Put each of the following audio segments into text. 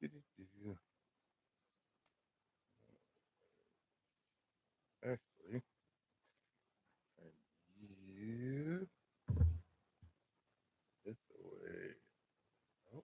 Actually, you this away. Oh,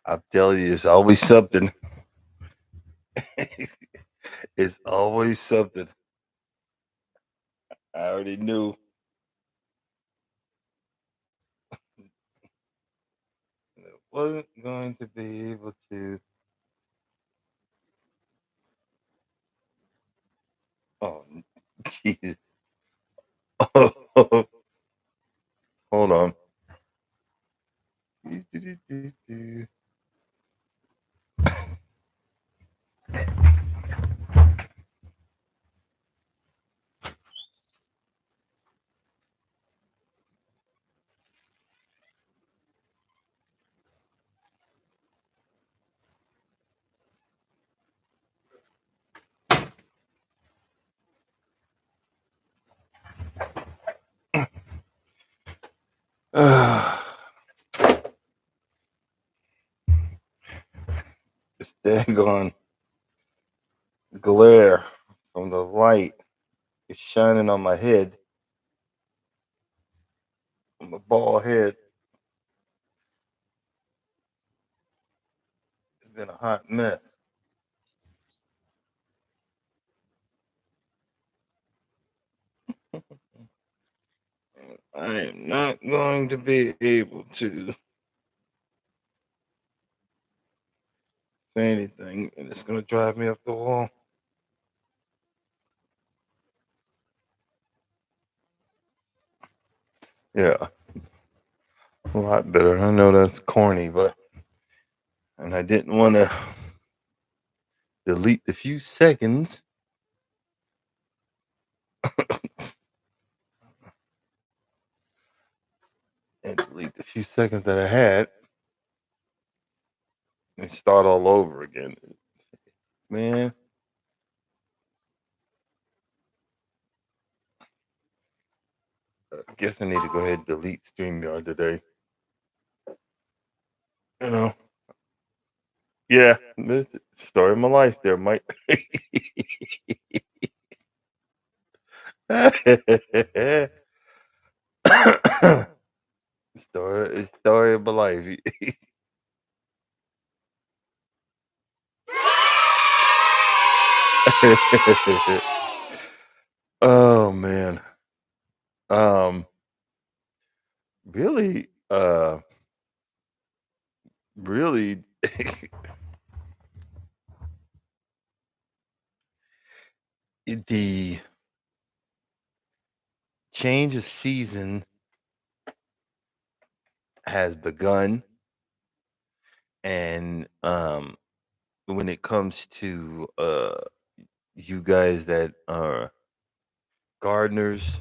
I'm telling you, it's always something. It's always something. I already knew it wasn't going to be able to. Oh, Jesus. Hold on. This daggone glare from the light is shining on my head, on my bald head. It's been a hot mess. I am not going to be able to say anything, and it's going to drive me up the wall. Yeah, a lot better. I know that's corny, but and I didn't want to delete the few seconds. And delete the few seconds that I had and start all over again. Man, I guess I need to go ahead and delete StreamYard today. You know, yeah, this is the story of my life there, Mike. story of my life. Oh man. Um really really the change of season has begun, and when it comes to you guys that are gardeners,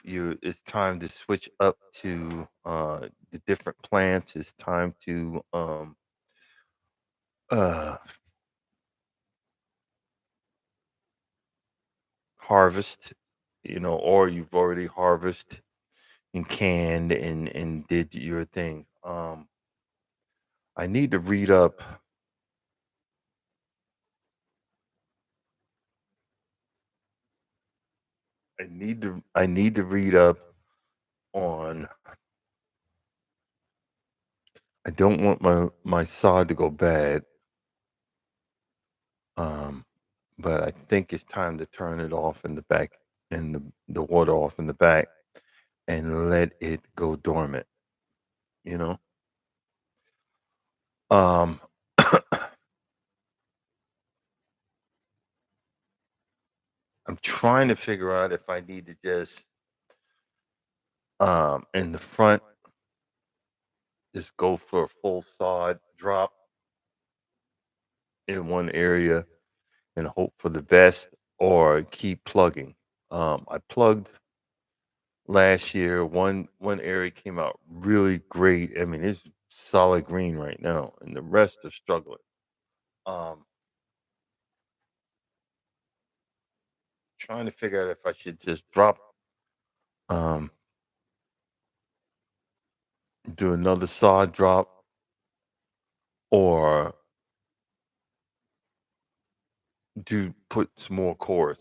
you it's time to switch up to the different plants. It's time to uh harvest, or you've already harvested and canned and did your thing. I need to read up. I need to read up on. I don't want my sod to go bad. Um, but I think it's time to turn it off in the back and the water off in the back and let it go dormant, you know? Um, I'm trying to figure out if I need to just, in the front, just go for a full sod drop in one area and hope for the best or keep plugging. I plugged last year. One area came out really great. I mean, it's solid green right now, and the rest are struggling. Um, Trying to figure out if I should just drop, um, do another sod drop or do put some more cores.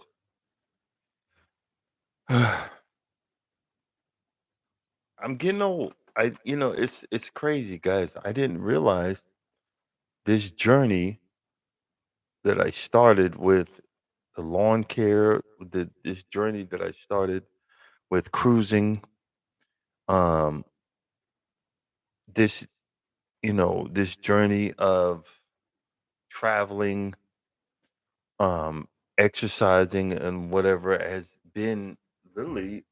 I'm getting old. It's crazy, guys. I didn't realize this journey that I started with the lawn care, this journey that I started with cruising, um, this this journey of traveling, um, exercising, and whatever has been literally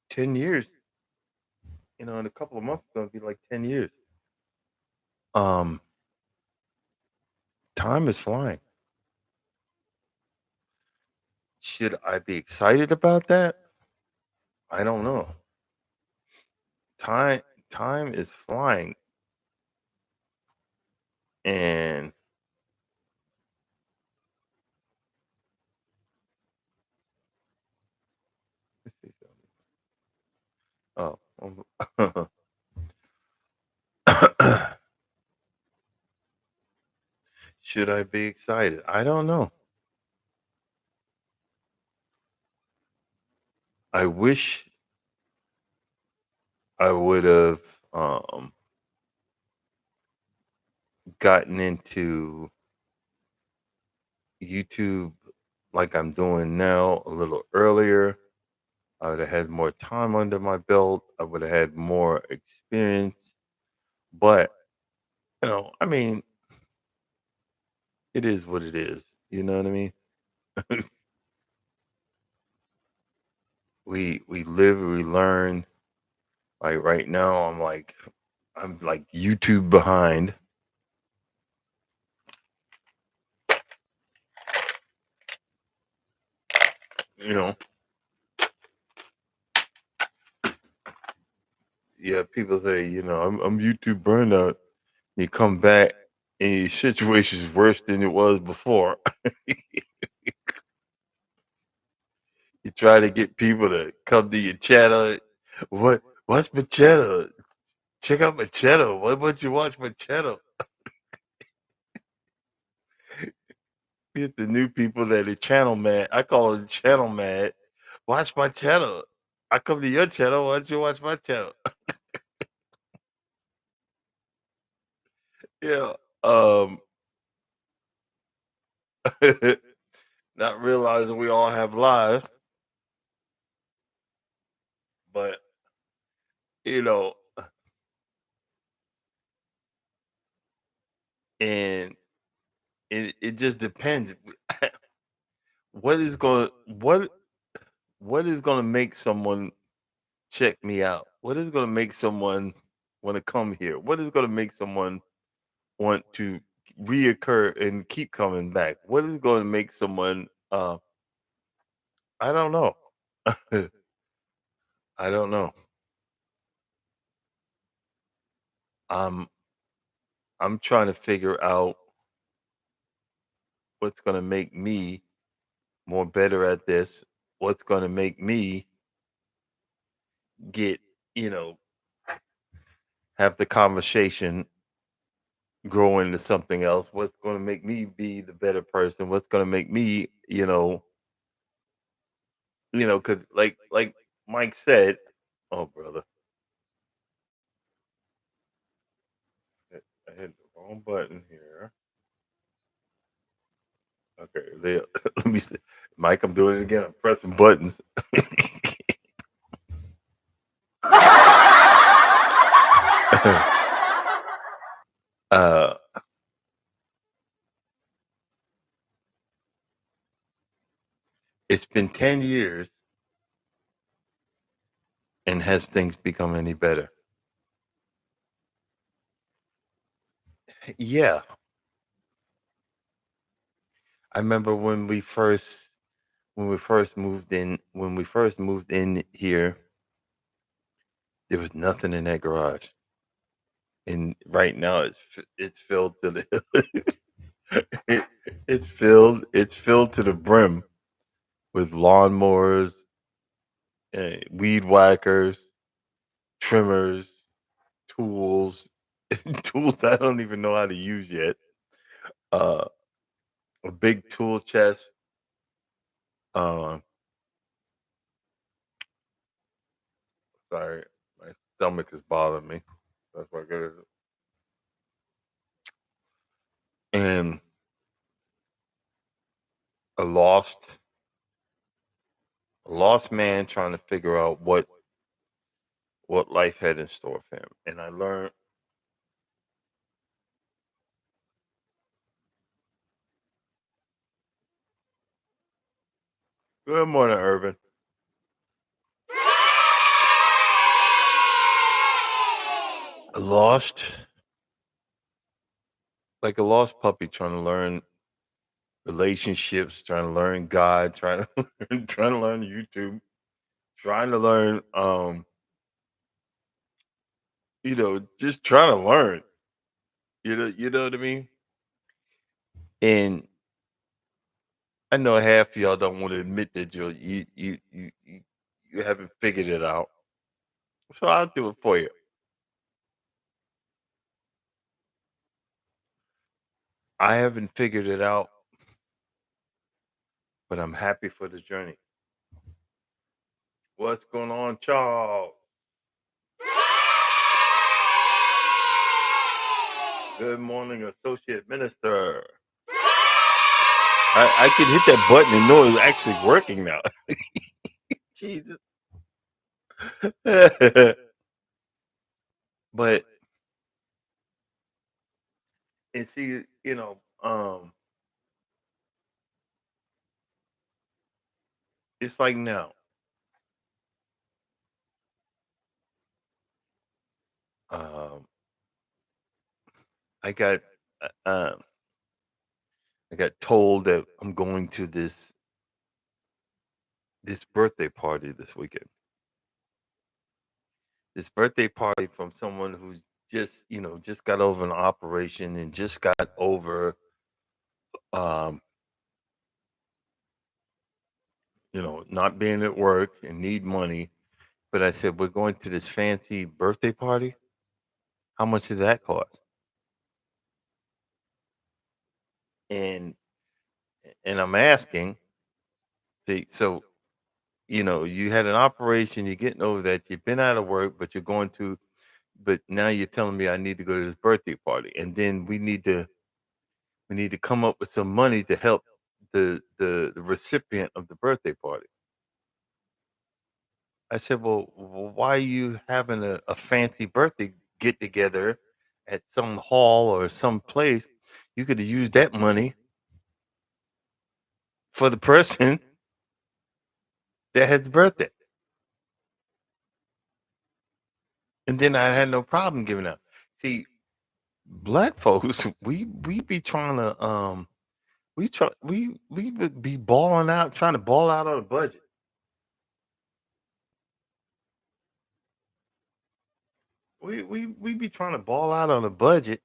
10 years. In a couple of months, it's gonna be like 10 years. Um, Time is flying. Should I be excited about that? I don't know. Time time is flying, and let's see something. Oh, should I be excited? I don't know. I wish I would have gotten into YouTube like I'm doing now a little earlier. I would have had more time under my belt. I would have had more experience. But, I mean, it is what it is. You know what I mean? We live, we learn. Like right now, I'm like YouTube behind. You know, yeah. People say, I'm YouTube burnout. You come back and your situation is worse than it was before. You try to get people to come to your channel. What's my channel? Check out my channel. Why won't you watch my channel? Get the new people that are channel mad. I call it channel mad. Watch my channel. I come to your channel. Why don't you watch my channel? Yeah. Um Not realizing we all have lives, but you know, and it just depends. What is gonna what is gonna make someone check me out? What is gonna make someone want to come here? What is gonna make someone want to reoccur and keep coming back? What is gonna make someone I don't know. I don't know. I'm I'm trying to figure out what's gonna make me more better at this. What's gonna make me get, you know, have the conversation grow into something else? What's going to make me be the better person? What's going to make me, because like Mike said, oh brother, I hit the wrong button here. Okay, let me see. Mike, I'm doing it again. I'm pressing buttons. uh, it's been 10 years, and has things become any better? Yeah. I remember when we first moved in here, there was nothing in that garage. And right now it's filled to the it, it's filled to the brim with lawnmowers, weed whackers, trimmers, tools, tools I don't even know how to use yet. Uh, a big tool chest. Uh, sorry, my stomach is bothering me. That's what I got. And a lost man trying to figure out what life had in store for him. And I learned. Good morning, Urban. Lost, like a lost puppy trying to learn relationships, trying to learn God, trying to trying to learn YouTube, trying to learn just trying to learn. You know what I mean? And I know half of y'all don't want to admit that you haven't figured it out. So I'll do it for you. I haven't figured it out, but I'm happy for the journey. What's going on, Charles? Good morning, Associate Minister. I can hit that button and know it's actually working now. Jesus. But and see, it's like now. Um, I got uh, um, I got told that I'm going to this birthday party this weekend. This birthday party from someone who's just got over an operation and just got over um, not being at work and need money. But I said, we're going to this fancy birthday party. How much does that cost? And I'm asking, so you had an operation, you're getting over that, you've been out of work, but but now you're telling me I need to go to this birthday party, and then we need to come up with some money to help the recipient of the birthday party. I said, well, why are you having a fancy birthday get together at some hall or some place? You could have used that money for the person that has the birthday. And then I had no problem giving up. See, black folks, we be trying to we would be balling out, trying to ball out on a budget. We be trying to ball out on a budget,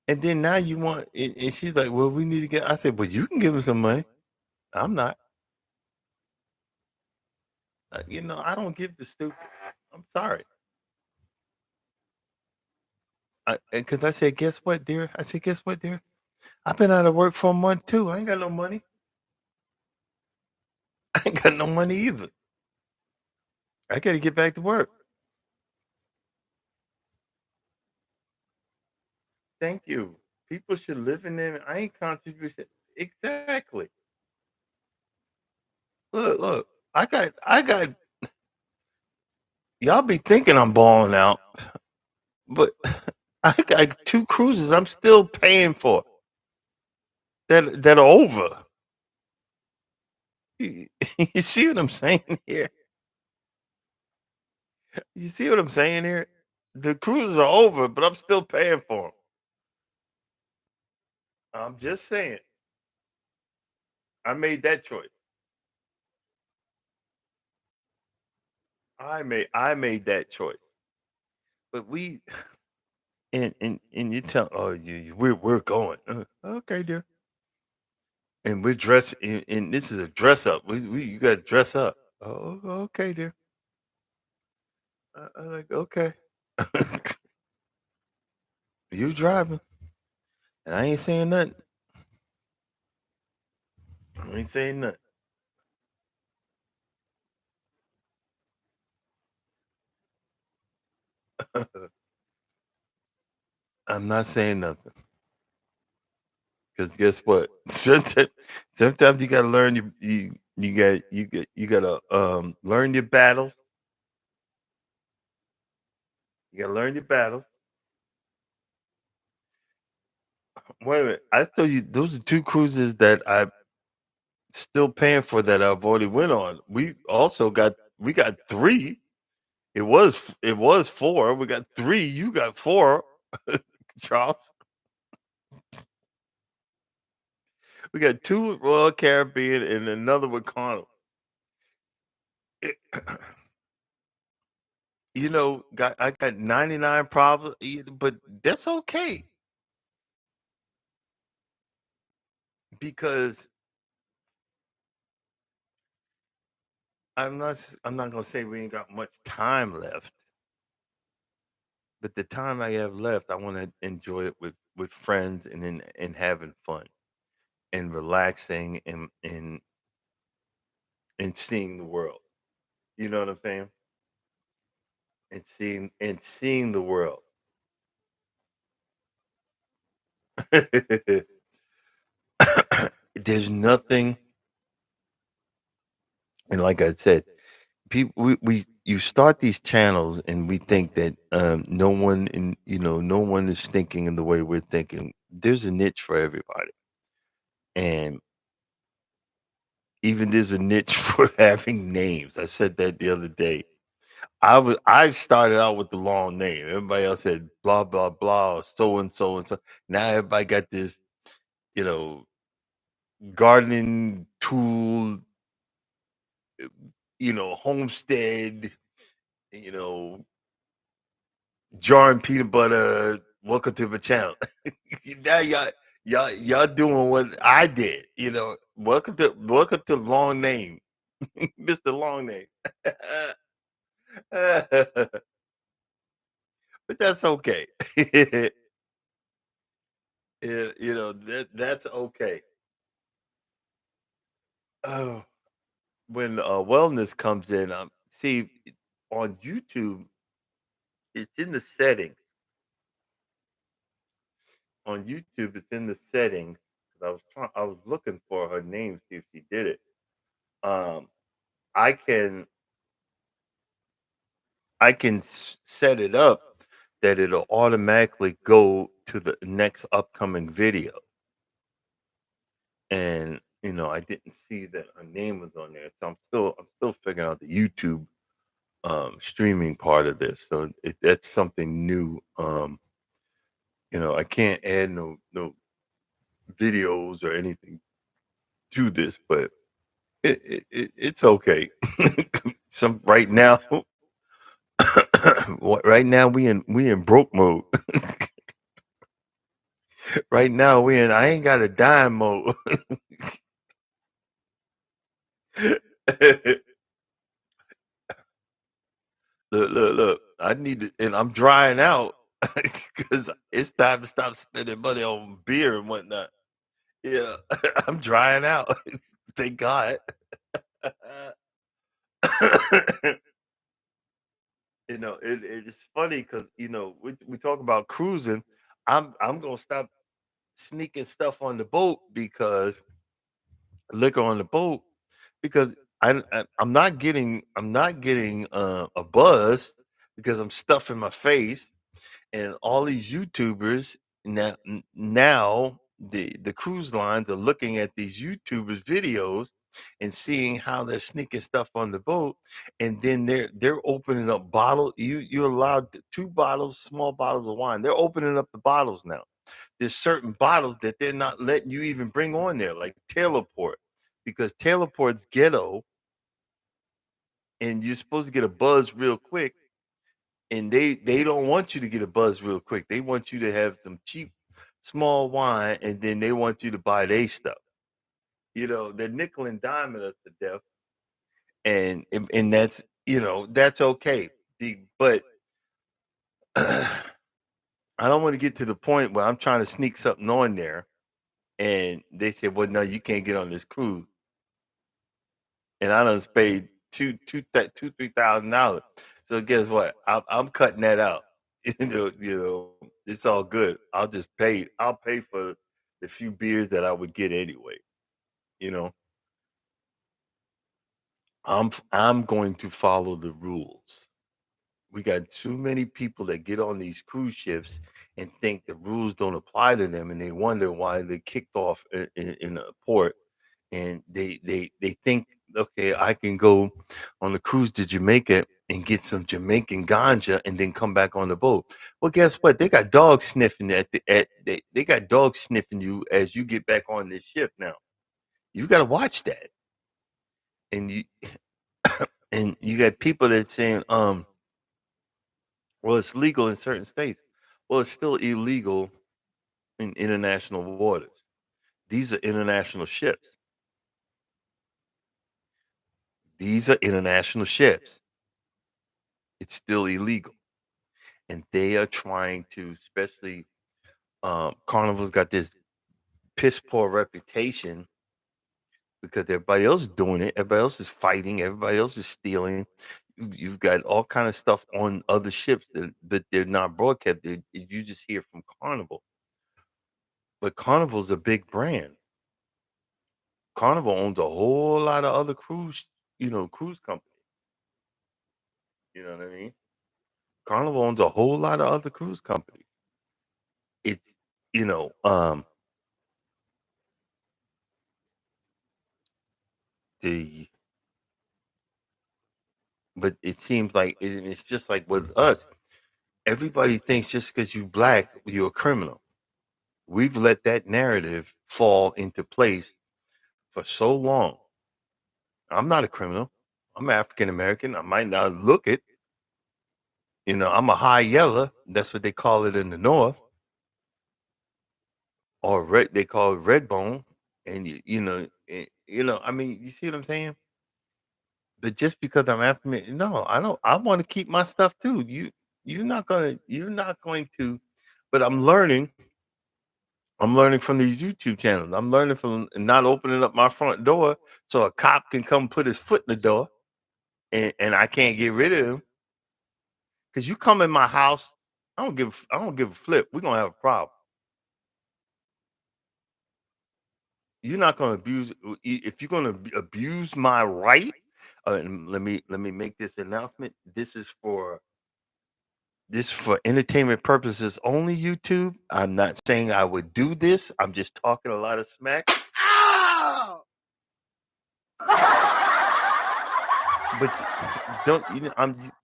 and then now you want, and she's like, "Well, we need to get." I said, "Well, you can give him some money. I'm not. I don't give the stupid. I'm sorry." Because I said, "Guess what, dear?" I said, "Guess what, dear? I've been out of work for a month too. I ain't got no money. I ain't got no money either. I got to get back to work." Thank you. People should live in them. I ain't contribution. Exactly. look. I got y'all be thinking I'm balling out, but I got 2 cruises I'm still paying for that are over. You you see what I'm saying here? You see what I'm saying here? The cruises are over, but I'm still paying for them. I'm just saying. I made that choice. I made that choice. But we and you tell oh we're going. Okay, dear. And we're dressed and this is a dress up. We you gotta dress up. Oh, okay, dear. I'm like, okay. You driving. And I ain't saying nothing. I ain't saying nothing. I'm not saying nothing. Because guess what? Sometimes you gotta learn you gotta learn your battles. You gotta learn your battles. Wait a minute. I tell you, those are 2 cruises that I'm still paying for that I've already went on. We got 3. It was 4. We got 3. You got 4, Charles. We got 2 with Royal Caribbean and another with Carnival. It I got 99 problems, but that's okay because I'm not gonna say we ain't got much time left, but the time I have left, I wanna enjoy it with friends and having fun and relaxing and seeing the world. You know what I'm saying? And seeing the world. There's nothing and like I said, people we you start these channels and we think that no one no one is thinking in the way we're thinking. There's a niche for everybody. And even there's a niche for having names. I said that the other day. I started out with the long name. Everybody else had blah blah blah or so and so and so. Now everybody got this, you know, gardening tool, homestead, you know, jar and peanut butter. Welcome to my channel. Now y'all doing what I did. Welcome to long name, Mister Long Name. But that's okay. Yeah, that's okay. Oh, when wellness comes in, see on YouTube, it's in the settings. On YouTube, it's in the settings. 'Cause I was looking for her name, see if she did it. Um, I can set it up that it'll automatically go to the next upcoming video. And I didn't see that her name was on there, so I'm still figuring out the YouTube streaming part of this. So that's something new. I can't add no videos or anything to this, but it's okay. Some right now, right now we in broke mode. Right now we in I ain't got a dime mode. Look. I need to, and I'm drying out because it's time to stop spending money on beer and whatnot. Yeah, I'm drying out. Thank God. It's funny because we talk about cruising. I'm gonna stop sneaking stuff on the boat because liquor on the boat because I'm not getting a buzz because I'm stuffing my face, and all these YouTubers now the cruise lines are looking at these YouTubers videos and seeing how they're sneaking stuff on the boat, and then they're opening up bottle. You're allowed two bottles, small bottles of wine. They're opening up the bottles now. There's certain bottles that they're not letting you even bring on there, like Taylorport, because Taylorport's ghetto, and you're supposed to get a buzz real quick, and they don't want you to get a buzz real quick. They want you to have some cheap small wine, and then they want you to buy their stuff. They're nickel and diming us to death, and that's okay. But I don't want to get to the point where I'm trying to sneak something on there, and they say, "Well, no, you can't get on this cruise," and I done paid $2,000, $3,000. So guess what? I'm cutting that out. It's all good. I'll just pay. I'll pay for the few beers that I would get anyway. You know, I'm going to follow the rules. We got too many people that get on these cruise ships and think the rules don't apply to them, and they wonder why they kicked off in a port, and they think, okay, I can go on the cruise to Jamaica and get some Jamaican ganja and then come back on the boat. Well, guess what? They got dogs sniffing they got dogs sniffing you as you get back on this ship now. You got to watch that, and you got people that saying, well, it's legal in certain states. Well, it's still illegal in international waters. These are international ships. These are international ships. It's still illegal. And they are trying to, especially Carnival's got this piss poor reputation because everybody else is doing it. Everybody else is fighting. Everybody else is stealing. You've got all kind of stuff on other ships that they're not broadcast. You just hear from Carnival. But Carnival's a big brand. Carnival owns a whole lot of other cruise companies. You know what I mean? Carnival owns a whole lot of other cruise companies. It's you know, the but it seems like it's just like with us. Everybody thinks just because you black, you're a criminal. We've let that narrative fall into place for so long. I'm not a criminal. I'm African American. I might not look it. I'm a high yeller. That's what they call it in the North. Or red, they call it red bone. And I mean, you see what I'm saying? But just because I'm African, no, I don't. I want to keep my stuff too. You're not going to. But I'm learning. I'm learning from these YouTube channels. I'm learning from not opening up my front door so a cop can come put his foot in the door, and I can't get rid of him. Because you come in my house, I don't give a flip. We're gonna have a problem. You're not gonna abuse if you're gonna abuse my right. And let me make this announcement. This is for entertainment purposes only. YouTube. I'm not saying I would do this. I'm just talking a lot of smack. But don't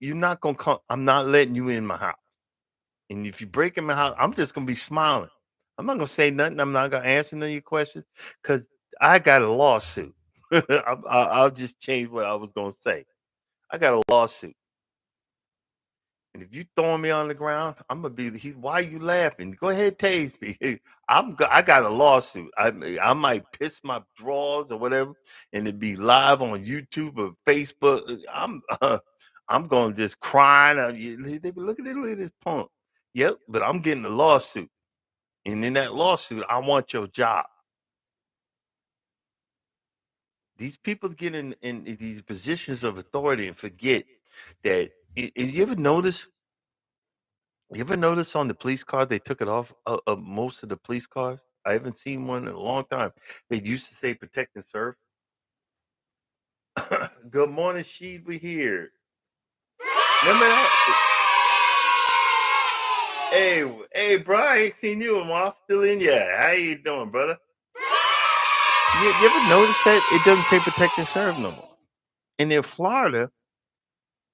you're not gonna come. I'm not letting you in my house. And if you break in my house, I'm just gonna be smiling. I'm not gonna say nothing. I'm not gonna answer none of your questions because I got a lawsuit. I'll just change what I was gonna say. I got a lawsuit, and if you throwing me on the ground, I'm gonna be. He's why are you laughing? Go ahead, tase me. I got a lawsuit. I might piss my drawers or whatever, and it be live on YouTube or Facebook. I'm going to just crying. They be look at this punk. Yep, but I'm getting a lawsuit. And in that lawsuit, I want your job. These people get in these positions of authority and forget that. You ever notice? You ever notice on the police car they took it off of most of the police cars? I haven't seen one in a long time. They used to say protect and serve. Good morning, Sheed. We here. Remember that? Hey, bro. I ain't seen you. Am I still in ya? How you doing, brother? You ever notice that it doesn't say protect and serve no more? And in Florida,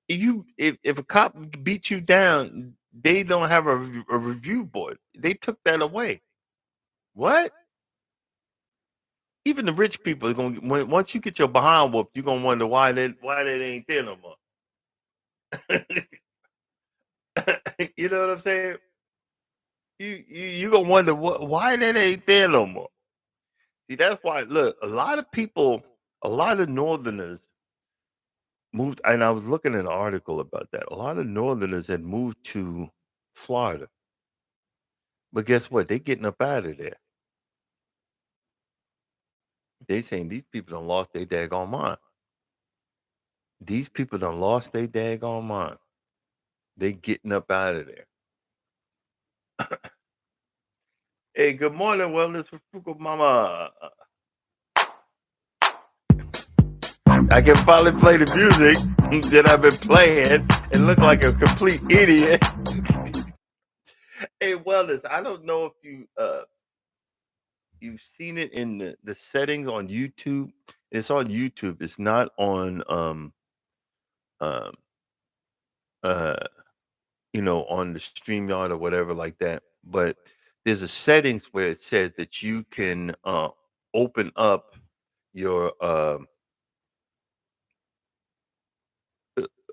if a cop beats you down, they don't have a review board. They took that away. What? Even the rich people are gonna once you get your behind whooped, you're gonna wonder why that ain't there no more. You know what I'm saying? You gonna wonder why that ain't there no more. See, that's why. Look, a lot of people, a lot of Northerners moved, and I was looking at an article about that. A lot of Northerners had moved to Florida, but guess what? They getting up out of there. They saying these people done lost their daggone mind. These people done lost their daggone mind. They getting up out of there. Hey, good morning, wellness for Fuku Mama. I can finally play the music that I've been playing and look like a complete idiot. Hey, wellness. I don't know if you've seen it in the settings on YouTube. It's on YouTube. It's not on um uh on the StreamYard or whatever like that. But there's a settings where it says that you can open up your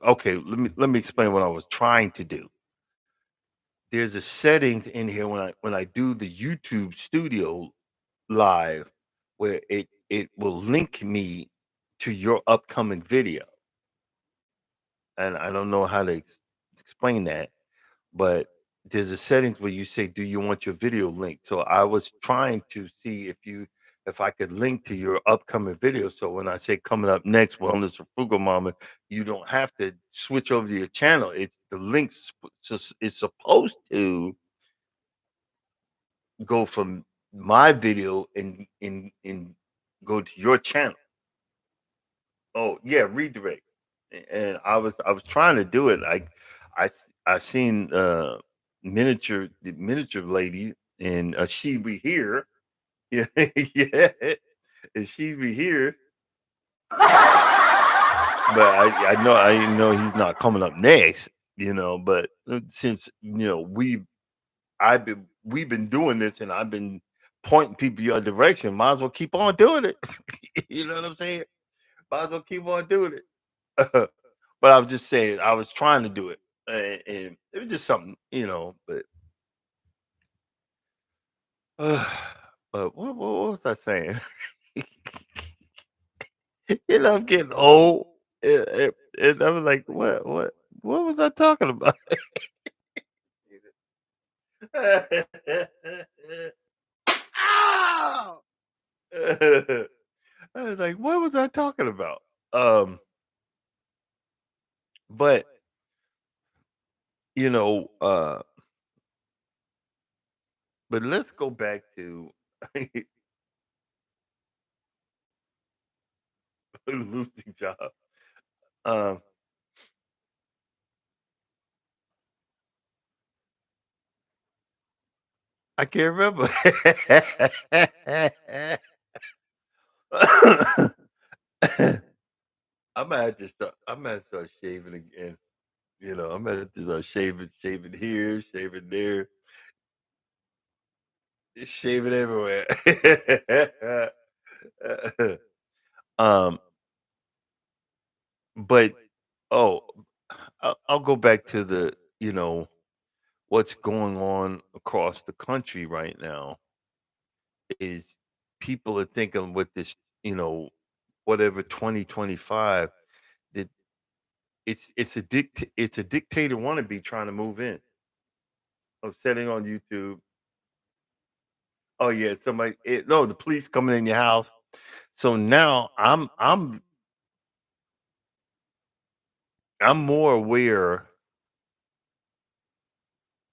okay, let me explain what I was trying to do. There's a settings in here when I do the YouTube studio live where it will link me to your upcoming video. And I don't know how to explain that, but there's a settings where you say, "Do you want your video linked?" So I was trying to see if I could link to your upcoming video. So when I say coming up next, Wellness for Frugal Mama, you don't have to switch over to your channel. It's the links. It's supposed to go from my video and go to your channel. Oh yeah, redirect. And I was trying to do it. I seen the miniature lady and she be here. Yeah, yeah, and she be here. But I know he's not coming up next. But since we've been doing this and I've been pointing people your direction, might as well keep on doing it. You know what I'm saying? Might as well keep on doing it. But I was just saying, I was trying to do it, and it was just something, But, but what was I saying? I'm getting old, and I was like, what was I talking about? I was like, what was I talking about? Um, but you know, uh, but let's go back to losing job. Um, I can't remember. I might have to start shaving again. I might have to start shaving here, shaving there, shaving everywhere. um, but oh, I'll go back to what's going on across the country right now is people are thinking with this, whatever 2025 that it's a dictator wannabe trying to move in. Of setting on YouTube. Oh yeah, no, the police coming in your house. So now I'm more aware.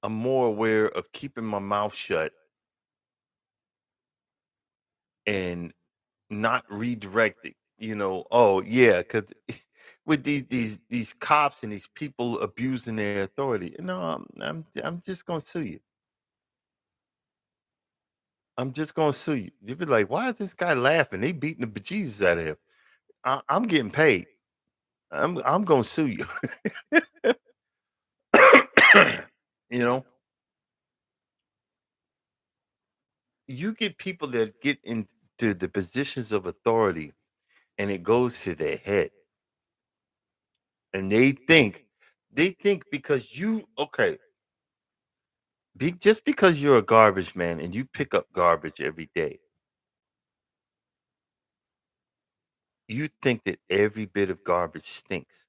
I'm more aware of keeping my mouth shut and not redirecting. Oh yeah, because with these cops and these people abusing their authority, no, I'm just gonna sue you. I'm just gonna sue you. You'd be like, why is this guy laughing? They beating the bejesus out of him. I'm getting paid. I'm gonna sue you. you know, you get people that get into the positions of authority, and it goes to their head, and they think because you okay, just because you're a garbage man and you pick up garbage every day, you think that every bit of garbage stinks,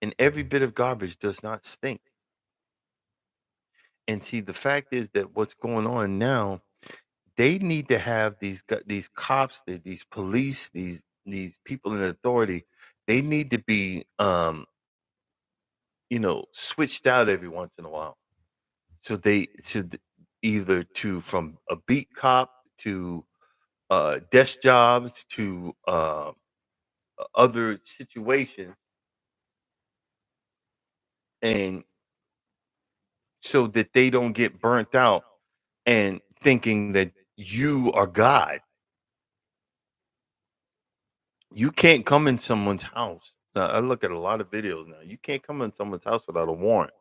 and every bit of garbage does not stink. And see, the fact is that what's going on now, they need to have these cops, these police, these people in authority. They need to be, switched out every once in a while. So they should either to from a beat cop to desk jobs to other situations, and so that they don't get burnt out and thinking that you are God. You can't come in someone's house. Now, I look at a lot of videos now. You can't come in someone's house without a warrant,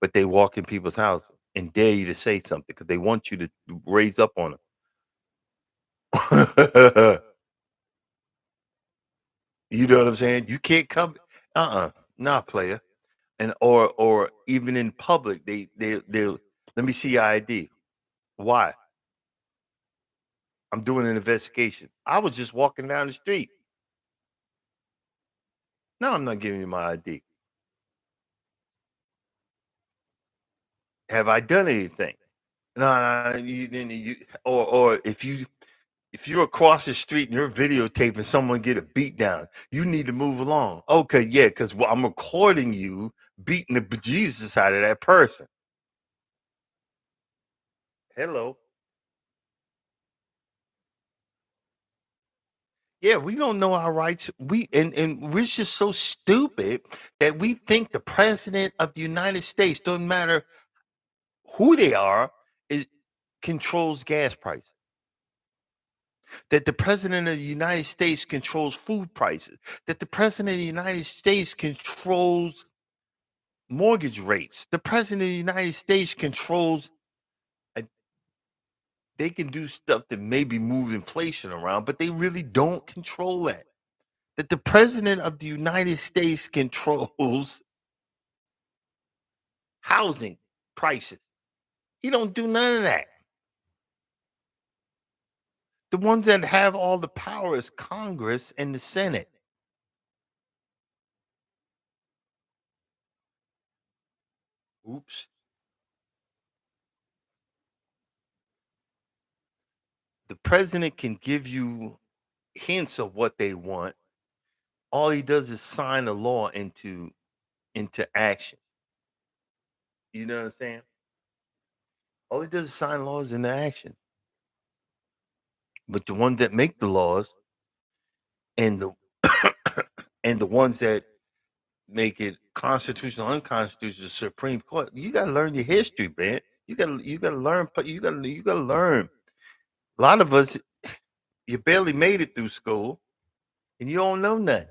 but they walk in people's house and dare you to say something because they want you to raise up on them. You know what I'm saying? You can't come. Nah, player. And or even in public, they let me see your ID. Why? I'm doing an investigation. I was just walking down the street. No, I'm not giving you my ID. Have I done anything? No, no, or if you're across the street and you're videotaping someone get a beat down, you need to move along. Okay, yeah, because I'm recording you beating the bejesus out of that person. Hello. Yeah, we don't know our rights. And we're just so stupid that we think the president of the United States, doesn't matter who they are, is controls gas prices. That the president of the United States controls food prices. That the president of the United States controls mortgage rates. The president of the United States controls. uh, They can do stuff that maybe move inflation around, but they really don't control that. That the president of the United States controls housing prices. He don't do none of that. The ones that have all the power is Congress and the Senate. Oops. The president can give you hints of what they want. All he does is sign a law into action. You know what I'm saying? All he does is sign laws into action. But the ones that make the laws and the and the ones that make it constitutional, unconstitutional, Supreme Court. You gotta learn your history, man. You gotta learn. You gotta learn. A lot of us, you barely made it through school, and you don't know nothing.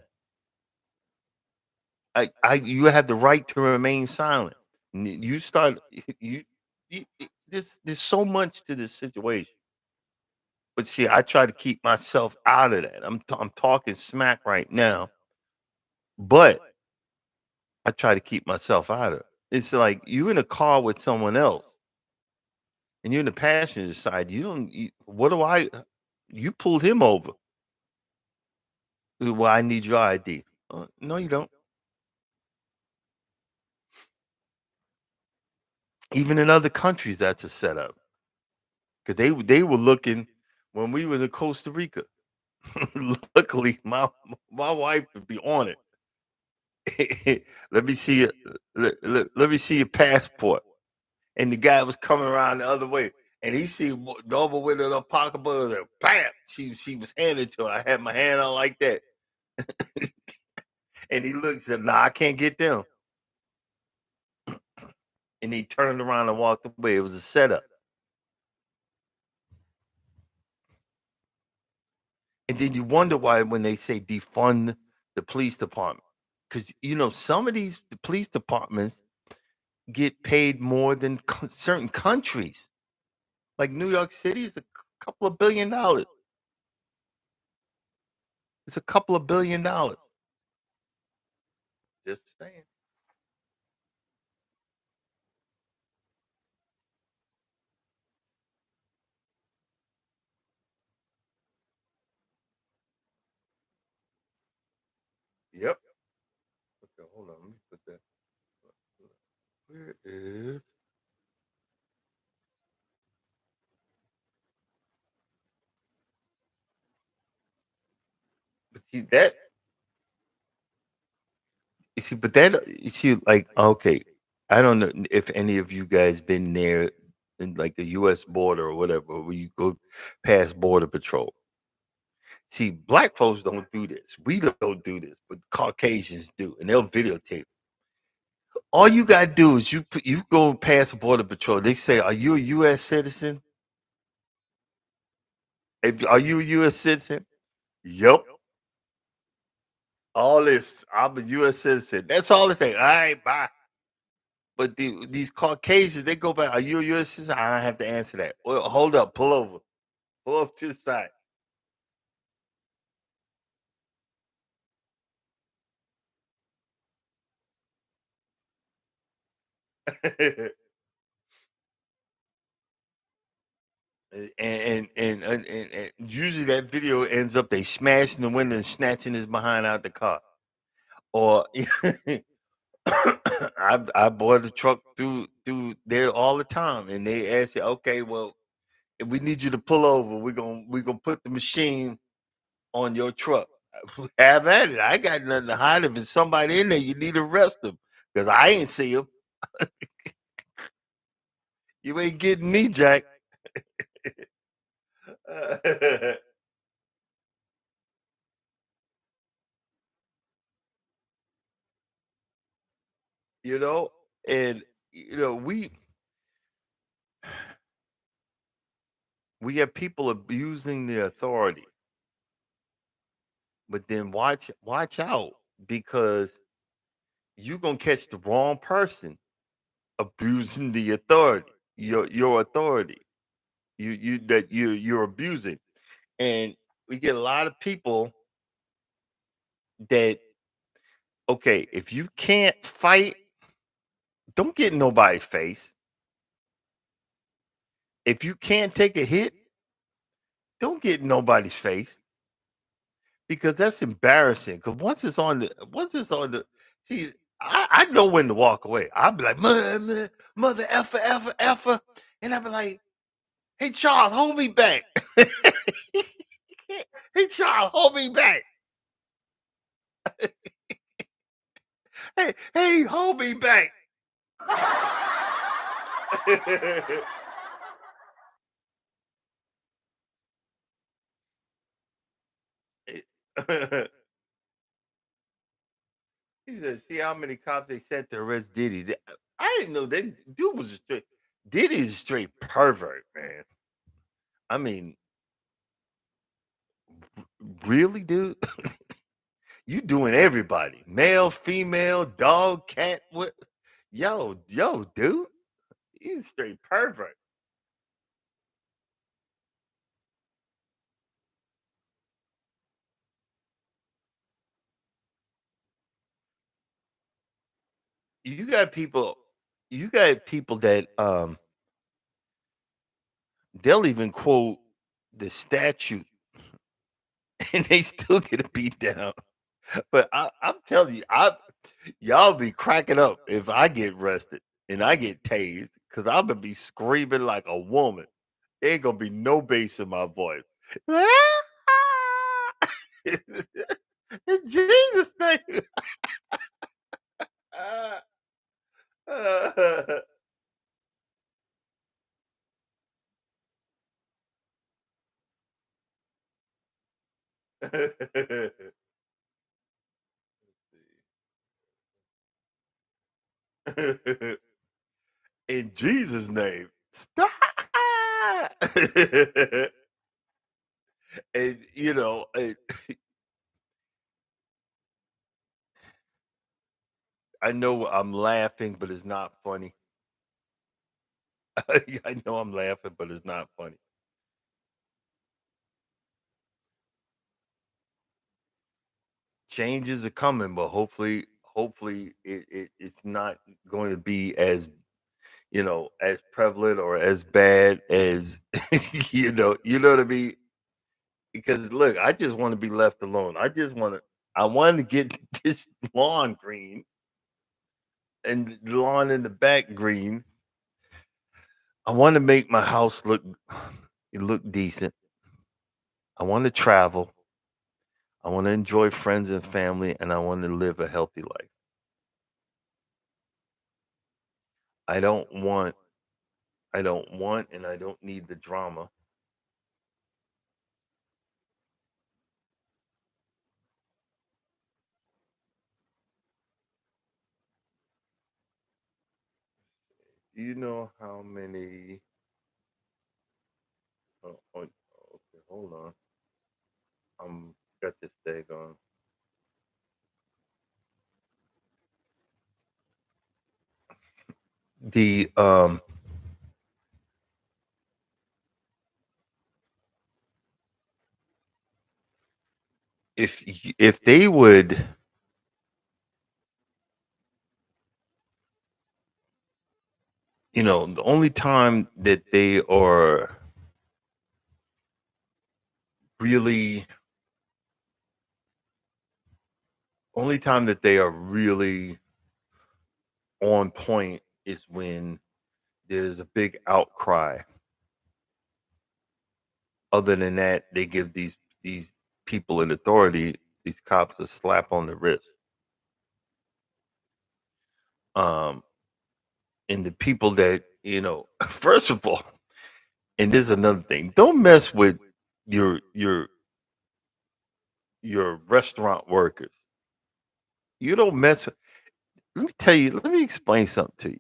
You have the right to remain silent. You start, you, there's so much to this situation. But see, I try to keep myself out of that. I'm talking smack right now, but I try to keep myself out of it. It's like you in a car with someone else, and you're in the passenger side. You don't. What do I? You pulled him over. Well, I need your ID. No, you don't. Even in other countries, that's a setup because they were looking when we was in Costa Rica. Luckily, my wife would be on it. Let me see it. Let me see your passport. And the guy was coming around the other way. and he see Nova with a pocketbook, and bam, she was handed to her. I had my hand on like that, and he looks and nah, I can't get them, and he turned around and walked away. It was a setup, and then you wonder why when they say defund the police department, because some of these police departments get paid more than certain countries. Like New York City is a couple of $1 billion. It's a couple of $1 billion. Just saying. Yep. Okay, hold on. Let me put that. Where is? But see that. You see, but that you see, like okay, I don't know if any of you guys been there in like the U.S. border or whatever, where you go past border patrol. See, black folks don't do this. We don't do this, but Caucasians do, and they'll videotape. All you gotta do is you go past border patrol. They say, "Are you a U.S. citizen? Are you a U.S. citizen?" Yep. All this. I'm a U.S. citizen. That's all they say. All right, bye. But these Caucasians, they go back. Are you a U.S. citizen? I don't have to answer that. Well, hold up. Pull over. Pull up to the side. and, and usually that video ends up they smashing the window and snatching his behind out the car. Or I bought a truck through there all the time, and they ask you, okay, well, if we need you to pull over, we're gonna put the machine on your truck. Have at it. I got nothing to hide. If it's somebody in there, you need to arrest them because I ain't see him. You ain't getting me, Jack. you know, and we have people abusing the authority, but then watch out because you gonna catch the wrong person abusing the authority, your authority. You're abusing. And we get a lot of people that okay, if you can't fight, don't get in nobody's face. If you can't take a hit, don't get in nobody's face because that's embarrassing. Because once it's on the see, I know when to walk away. I'll be like, mother effer, effer, effer. And I'll be like, hey Charles, hold me back. Hey Charles, hold me back. Hey, hold me back. He said, "See how many cops they sent to arrest Diddy." I didn't know that dude was a straight. Diddy's a straight pervert, man. I mean, really, dude? You doing everybody, male, female, dog, cat, what? Yo, dude, he's a straight pervert. You got people, you got people that they'll even quote the statute, and they still get a beat down. But I'm telling you, y'all be cracking up if I get arrested and I get tased because I'm gonna be screaming like a woman. There ain't gonna be no bass in my voice. In Jesus' name. Let's see. In Jesus' name, stop. And I know I'm laughing, but it's not funny. I know I'm laughing, but it's not funny. Changes are coming, but hopefully it's not going to be as as prevalent or as bad as you know what I mean? Because look, I just want to be left alone. I want to get this lawn green and the lawn in the back green. I want to make my house look decent. I want to travel. I want to enjoy friends and family, and I want to live a healthy life. I don't want and I don't need the drama. Do you know how many okay, hold on. I'm got this day going. The if they would, the only time that they are really only time that they are really on point is when there's a big outcry. Other than that, they give these people in authority, these cops, a slap on the wrist. Um, and the people that first of all, and this is another thing, don't mess with your your your restaurant workers. You don't mess with. Let me tell you. Let me explain something to you.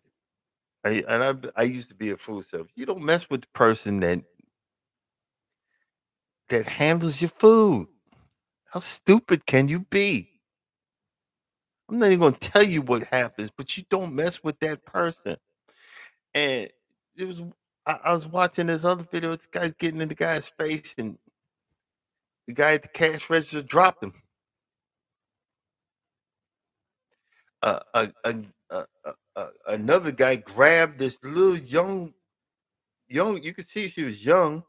I used to be a food service. You don't mess with the person that handles your food. How stupid can you be? I'm not even gonna tell you what happens, but you don't mess with that person. And it was I was watching this other video. This guy's getting in the guy's face, and the guy at the cash register dropped him. Another guy grabbed this little young. You could see she was young,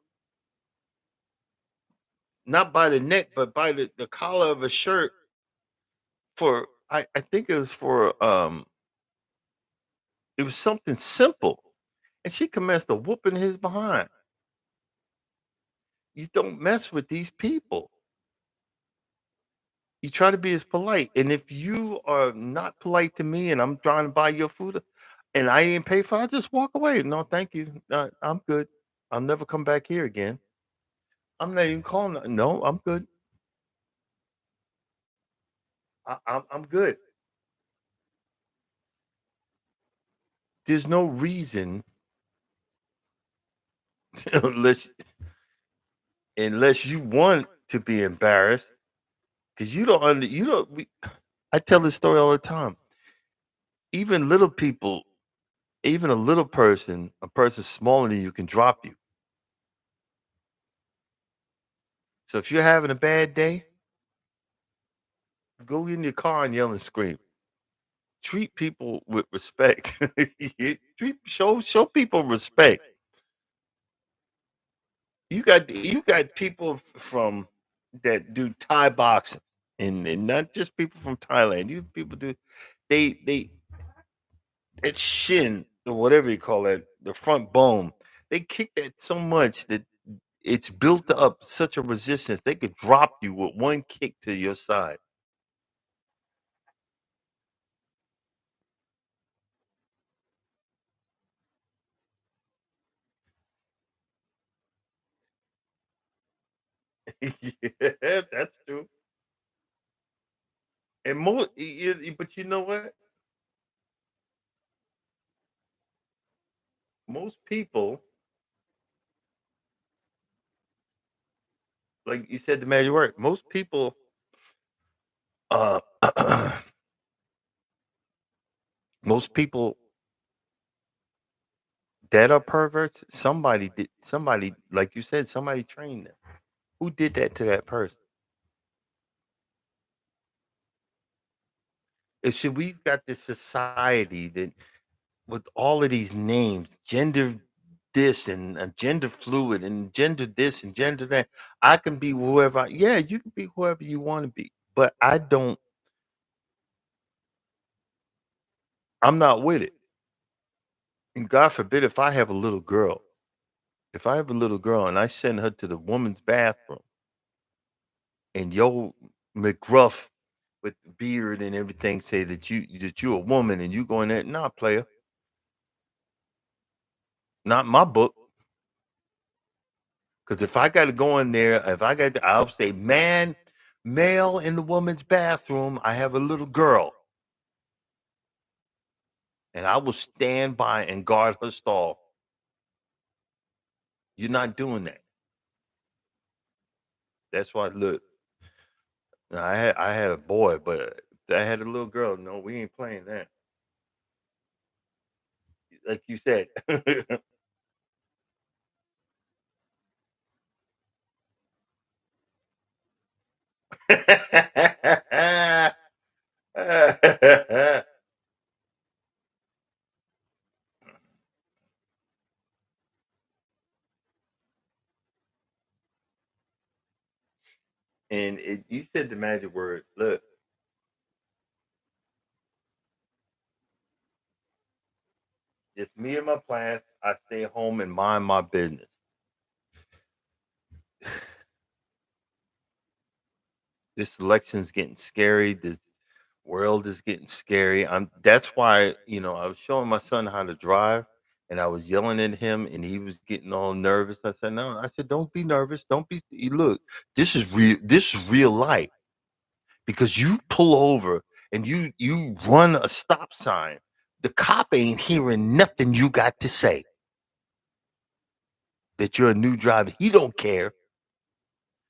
not by the neck, but by the collar of a shirt. I think it was for it was something simple, and she commenced to whooping his behind. You don't mess with these people. You try to be as polite, and if you are not polite to me, and I'm trying to buy your food, and I ain't pay for it, I just walk away. No, thank you. I'm good. I'll never come back here again. I'm not even calling. No, I'm good. I'm good. There's no reason unless unless you want to be embarrassed because you don't. I tell this story all the time. Even little people, even a person smaller than you can drop you. So if you're having a bad day, go in your car and yell and scream. Treat people with respect. Show people respect. You got people from that do Thai boxing, and not just people from Thailand. You people do they that shin or whatever you call it, the front bone. They kick that so much that it's built up such a resistance they could drop you with one kick to your side. Yeah, that's And most, but you know what? Most people, like you said, the magic word. Most people, uh, most people that are perverts. Somebody did. Somebody, like you said, somebody trained them. Who did that to that person? It should we've got this society that with all of these names, gender this and gender fluid and gender this and gender that. I can be whoever. Yeah, you can be whoever you want to be, but I don't. I'm not with it. And God forbid if I have a little girl, if I have a little girl and I send her to the woman's bathroom, and yo McGruff with the beard and everything say that you a woman and you going there, nah, player, not my book. Because if I got to go in there, if I got, I'll say, man, male in the woman's bathroom. I have a little girl, and I will stand by and guard her stall. You're not doing that. That's why. Look, I had a boy, but I had a little girl. No, we ain't playing that. Like you said. You said the magic word. Look, it's me and my plants. I stay home and mind my business. This election's getting scary. This world is getting scary. That's why, I was showing my son how to drive and I was yelling at him and he was getting all nervous. I said, "No." I said, "Don't be nervous. Don't be look, this is real life. Because you pull over and you run a stop sign. The cop ain't hearing nothing you got to say that you're a new driver. He don't care.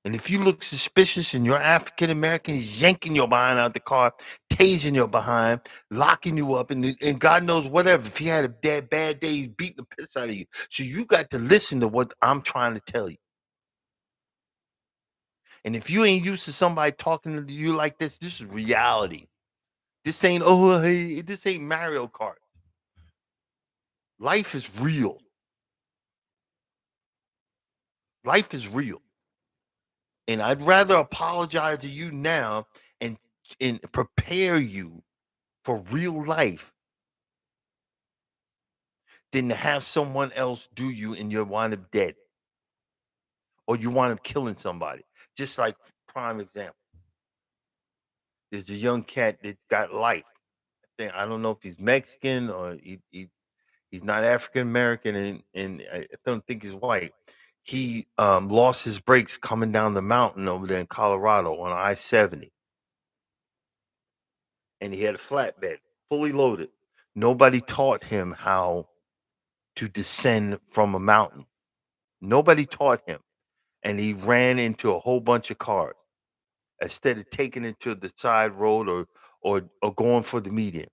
And if you look suspicious and you're African American, he's yanking your behind out the car, tasing your behind, locking you up, and God knows whatever. If he had a bad day, he's beating the piss out of you. So you got to listen to what I'm trying to tell you. And if you ain't used to somebody talking to you like this is reality. This ain't hey, this ain't Mario Kart. Life is real. Life is real. And I'd rather apologize to you now and prepare you for real life than to have someone else do you and you wind up dead or you wind up killing somebody. Just like prime example. There's a young cat that got life. I don't know if he's Mexican or he's not African American and I don't think he's white. He lost his brakes coming down the mountain over there in Colorado on I-70. And he had a flatbed, fully loaded. Nobody taught him how to descend from a mountain. Nobody taught him. And he ran into a whole bunch of cars instead of taking it to the side road or going for the median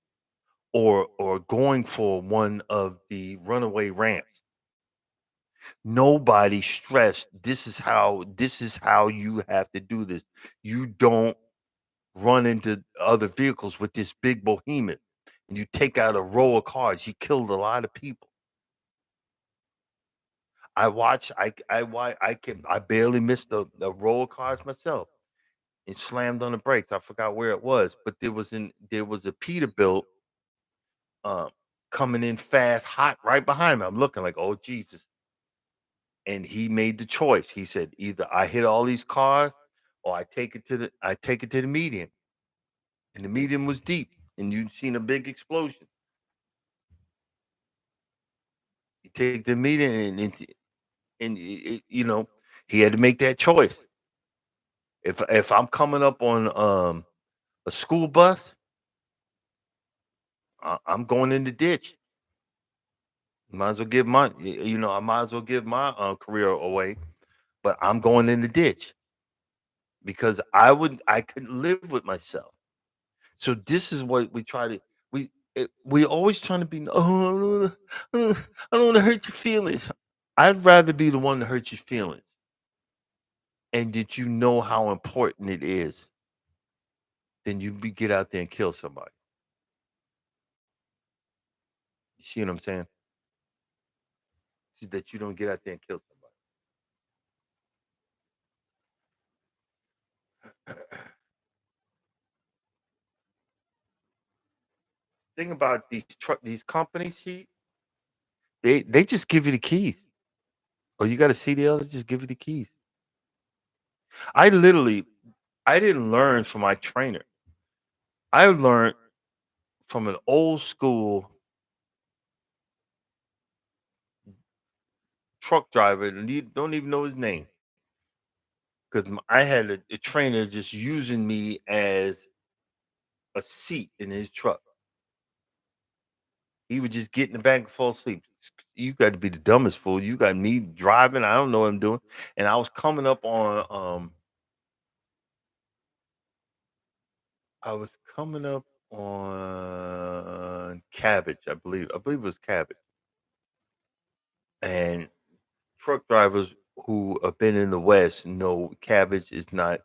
or going for one of the runaway ramps. Nobody stressed this is how you have to do this. You don't run into other vehicles with this big behemoth and you take out a row of cars. He killed a lot of people. I watched. I barely missed the row of cars myself and slammed on the brakes. I forgot where it was, but there was a Peterbilt um, coming in fast, hot, right behind me. I'm looking like, oh Jesus! And he made the choice. He said, either I hit all these cars, or I take it to the median, and the median was deep, and you'd seen a big explosion. You take the median, and he had to make that choice. If I'm coming up on A school bus, I'm going in the ditch. Might as well give I might as well give my career away, but I'm going in the ditch because I could live with myself. So this is what we try to we always trying to be. Oh, I don't want to hurt your feelings. I'd rather be the one to hurt your feelings, and that you know how important it is, than you get out there and kill somebody. You see what I'm saying? That you don't get out there and kill somebody. Thing about these companies, they just give you the keys. Or you got a CDL, they just give you the keys. I literally I didn't learn from my trainer. I learned from an old school truck driver, and you don't even know his name because I had a trainer just using me as a seat in his truck. He would just get in the back and fall asleep. You got to be the dumbest fool. You got me driving. I don't know what I'm doing, and I was coming up on I was coming up on Cabbage, I believe. I believe it was Cabbage. And truck drivers who have been in the West know Cabbage is not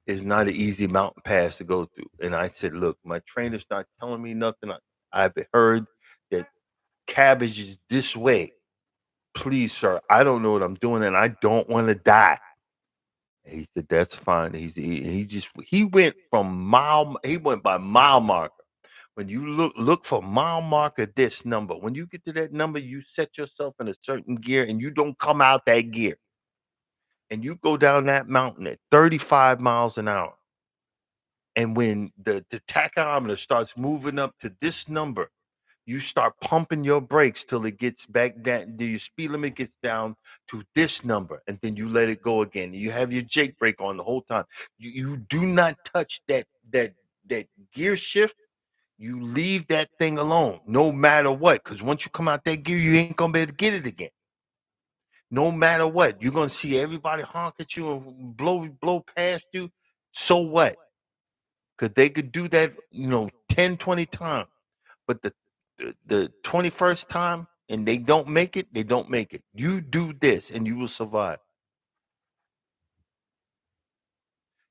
is not an easy mountain pass to go through. And I said, look, my trainer's not telling me nothing. I've heard that Cabbage is this way. Please, sir, I don't know what I'm doing, and I don't want to die. And he said, that's fine. He went from he went by mile marker. When you look for mile marker this number. When you get to that number, you set yourself in a certain gear and you don't come out that gear. And you go down that mountain at 35 miles an hour. And when the tachometer starts moving up to this number, you start pumping your brakes till it gets back down, your speed limit gets down to this number, and then you let it go again. You have your Jake brake on the whole time. You do not touch that gear shift. You leave that thing alone, no matter what. Because once you come out that gear, you ain't gonna be able to get it again. No matter what, you're gonna see everybody honk at you and blow past you. So what? Because they could do that, 10, 20 times. But the 21st time and they don't make it, they don't make it. You do this and you will survive.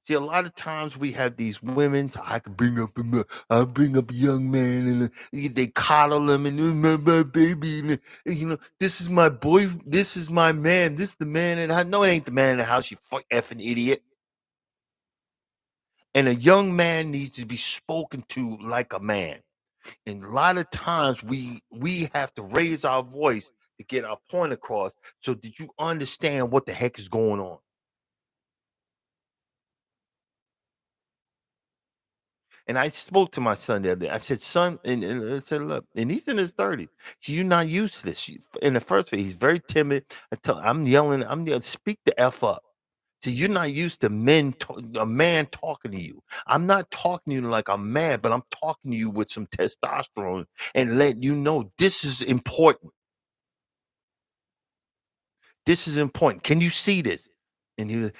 See, a lot of times we have these women. So I could bring up I bring up a young man and they coddle him and my baby. And, this is my boy. This is my man. This is the man. And I know it ain't the man in the house. You effing idiot. And a young man needs to be spoken to like a man. And a lot of times we have to raise our voice to get our point across so that you understand what the heck is going on. And I spoke to my son the other day. I said, son, and I said, look, and he's in his 30s. So you're not used to this. In the first place, he's very timid. I'm yelling, speak the F up. See, you're not used to a man talking to you. I'm not talking to you like I'm mad, but I'm talking to you with some testosterone and let you know this is important. This is important. Can you see this? And he was,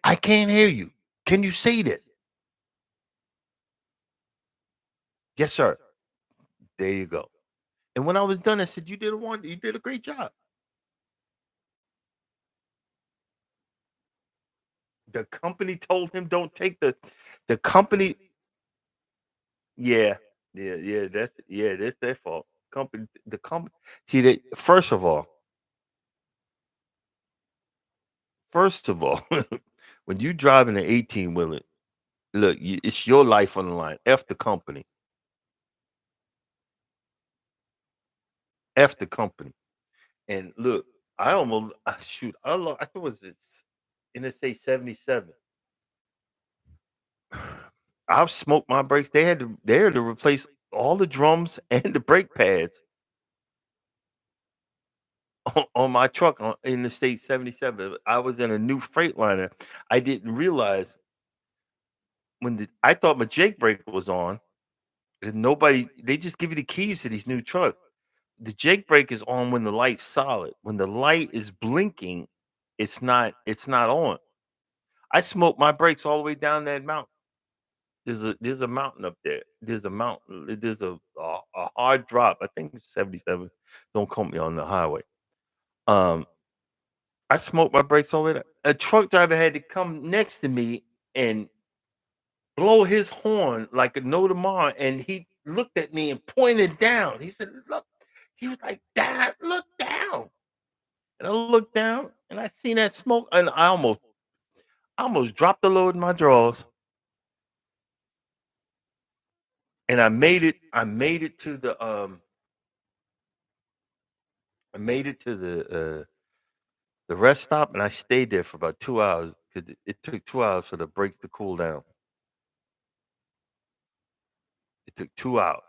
I can't hear you. Can you see this? Yes, sir. There you go. And when I was done, I said, you did a great job. The company told him don't take the company. Yeah, that's their fault. The company. See that first of all, when you driving an 18 wheeler, look, it's your life on the line. F the company. F the company. And look, I almost shoot. I thought it was this NSA 77. I've smoked my brakes. They had to replace all the drums and the brake pads on my truck in the state 77. I was in a new Freightliner. I didn't realize I thought my Jake brake was on, and nobody they just give you the keys to these new trucks. The Jake brake is on when the light's solid. When the light is blinking, it's not on. I smoked my brakes all the way down that mountain. There's a mountain up there. There's a mountain. There's a hard drop. I think it's 77. Don't quote me on the highway. Um, I smoked my brakes all the way down. A truck driver had to come next to me and blow his horn like a no tomorrow, and he looked at me and pointed down. He said, "Look." He was like, "Dad, look down." And I looked down and I seen that smoke, and I almost dropped the load in my drawers. And I made it to the rest stop, and I stayed there for about 2 hours because it took 2 hours for the brakes to cool down. It took 2 hours.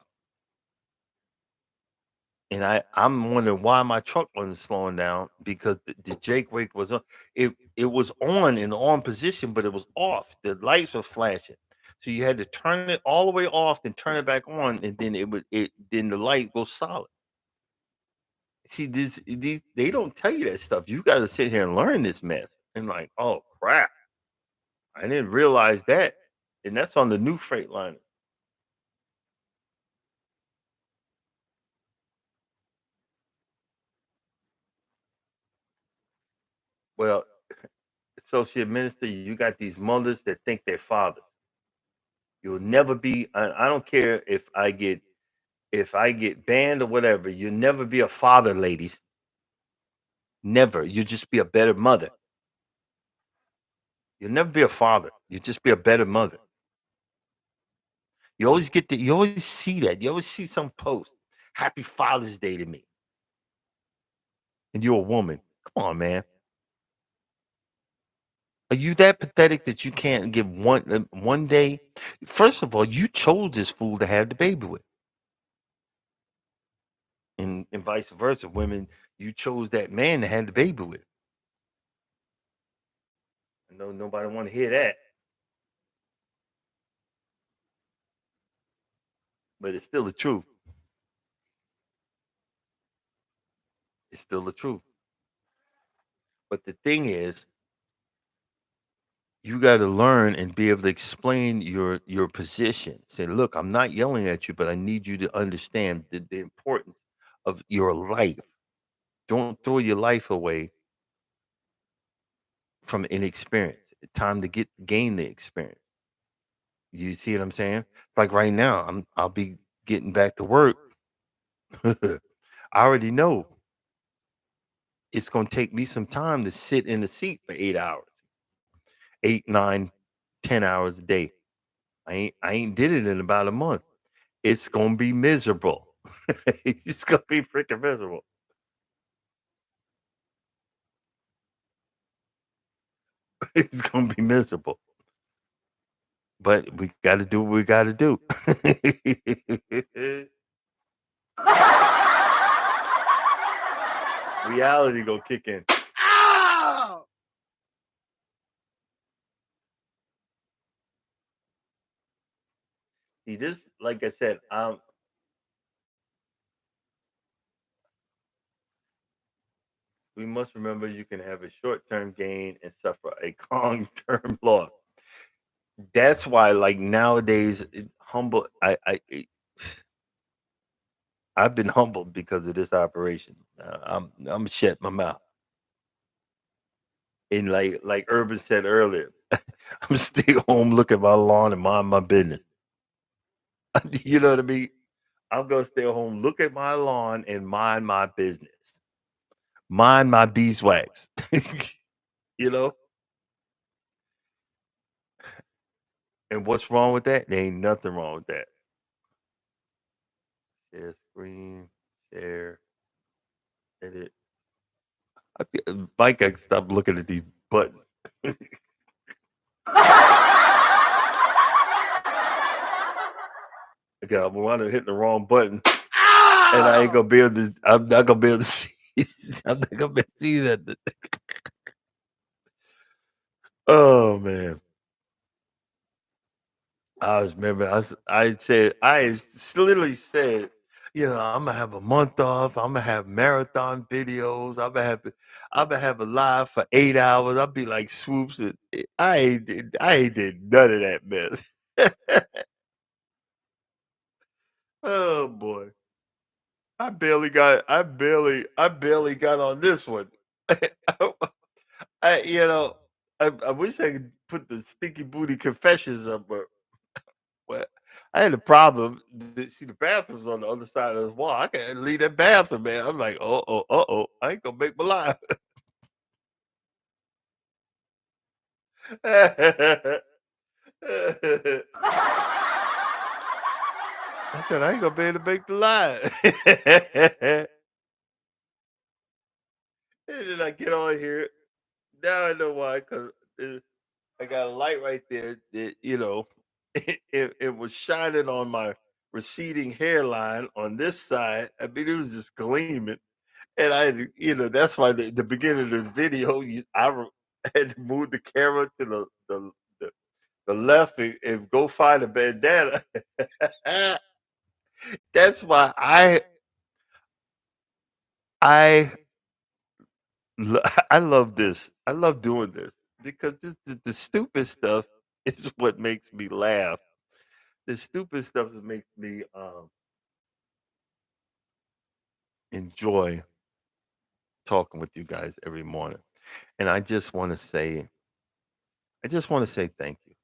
And I'm wondering why my truck wasn't slowing down because the Jake wake was on. It was on in the on position, but it was off. The lights were flashing. So you had to turn it all the way off, and turn it back on, and then then the light goes solid. See, these they don't tell you that stuff. You got to sit here and learn this mess. And like, oh crap, I didn't realize that. And that's on the new Freightliner. Well, associate minister, you got these mothers that think they're fathers. You'll never be. I don't care if I get banned or whatever. You'll never be a father, ladies. Never. You just be a better mother. You'll never be a father. You just be a better mother. You always get that. You always see that. You always see some post. Happy Father's Day to me, and you're a woman. Come on, man. Are you that pathetic that you can't give one day? First of all, you chose this fool to have the baby with, and vice versa. Women, you chose that man to have the baby with. I know nobody want to hear that, but it's still the truth. It's still the truth. But the thing is, you got to learn and be able to explain your position. Say, look, I'm not yelling at you, but I need you to understand the importance of your life. Don't throw your life away from inexperience. It's time to gain the experience. You see what I'm saying? Like right now, I'll be getting back to work. I already know it's gonna take me some time to sit in the seat for 8 hours, 8, 9, 10 hours a day. I ain't did it in about a month. It's gonna be miserable. It's gonna be freaking miserable. It's gonna be miserable. But we gotta do what we gotta do. Reality gonna kick in. Ow! See this, like I said, we must remember you can have a short-term gain and suffer a long-term loss. That's why, like nowadays, humble. I've been humbled because of this operation. I'm shut my mouth. And like Urban said earlier, I'm stay home, look at my lawn, and mind my business. You know what I mean? I'm gonna stay home, look at my lawn, and mind my business. Mind my beeswax. You know. And what's wrong with that? There ain't nothing wrong with that. Share screen, share, edit. Mike, I can stop looking at these buttons. Okay, I'm hitting the wrong button, and I ain't Ow! gonna be able to. I'm not gonna be able to see. I'm not gonna be able to see that. Oh man. I was remember literally said, I'm gonna have a month off. I'm gonna have marathon videos. I'm gonna have a live for 8 hours. I'll be like swoops. And I ain't did none of that mess. Oh boy, I barely got on this one. I you know I wish I could put the stinky booty confessions up, but well, I had a problem. See, the bathroom's on the other side of the wall. I can't leave that bathroom, man. I'm like, I ain't gonna make my life. I said I ain't gonna be able to make the line. And then I get on here. Now I know why, because I got a light right there that it was shining on my receding hairline on this side. I mean, it was just gleaming. And that's why the beginning of the video, had to move the camera to the left and go find a bandana. That's why I I love this. I love doing this because the stupid stuff is what makes me laugh. The stupid stuff that makes me enjoy talking with you guys every morning. And I just want to say thank you.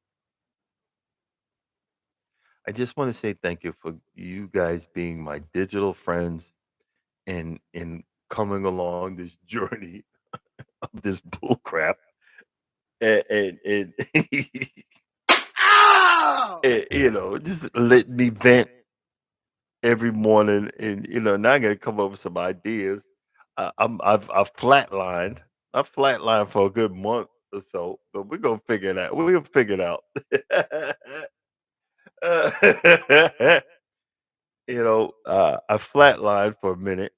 I just want to say thank you for you guys being my digital friends and coming along this journey of this bull crap and just let me vent every morning and now I gotta come up with some ideas. I've flatlined. I've flatlined for a good month or so, but we're gonna figure it out. We're gonna figure it out. Uh, I flatlined for a minute,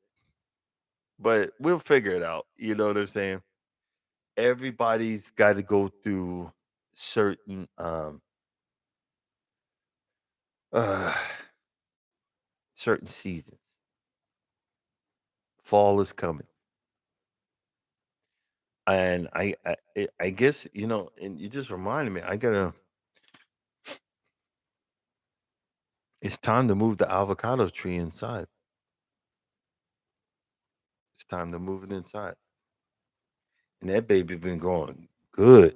but we'll figure it out. You know what I'm saying? Everybody's got to go through certain uh certain seasons. Fall is coming. And I guess, and you just reminded me, it's time to move the avocado tree inside. It's time to move it inside. And that baby been growing good,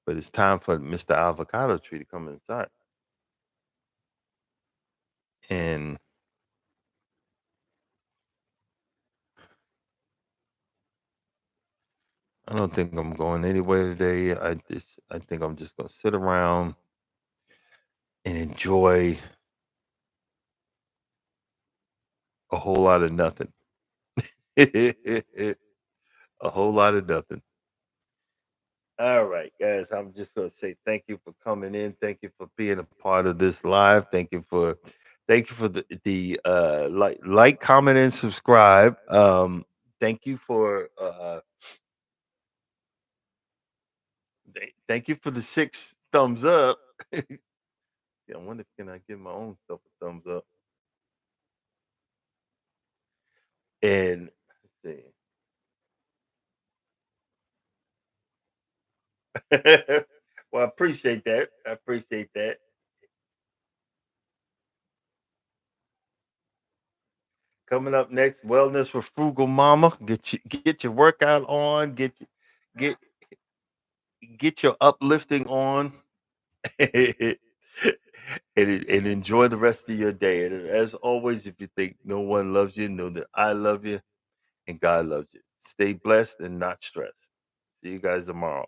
but it's time for Mr. Avocado tree to come inside. And I don't think I'm going anywhere today. I think I'm just gonna sit around and enjoy a whole lot of nothing. A whole lot of nothing. All right, guys. I'm just gonna say thank you for coming in. Thank you for being a part of this live. Thank you for the like, comment, and subscribe. Thank you for thank you for the 6 thumbs up. Yeah, I wonder if can I give my own self a thumbs up. And let's see. Well, I appreciate that. I appreciate that. Coming up next, wellness with Frugal Mama. Get your workout on. Get get your uplifting on, and and enjoy the rest of your day. And as always, if you think no one loves you, know that I love you and God loves you. Stay blessed and not stressed. See you guys tomorrow.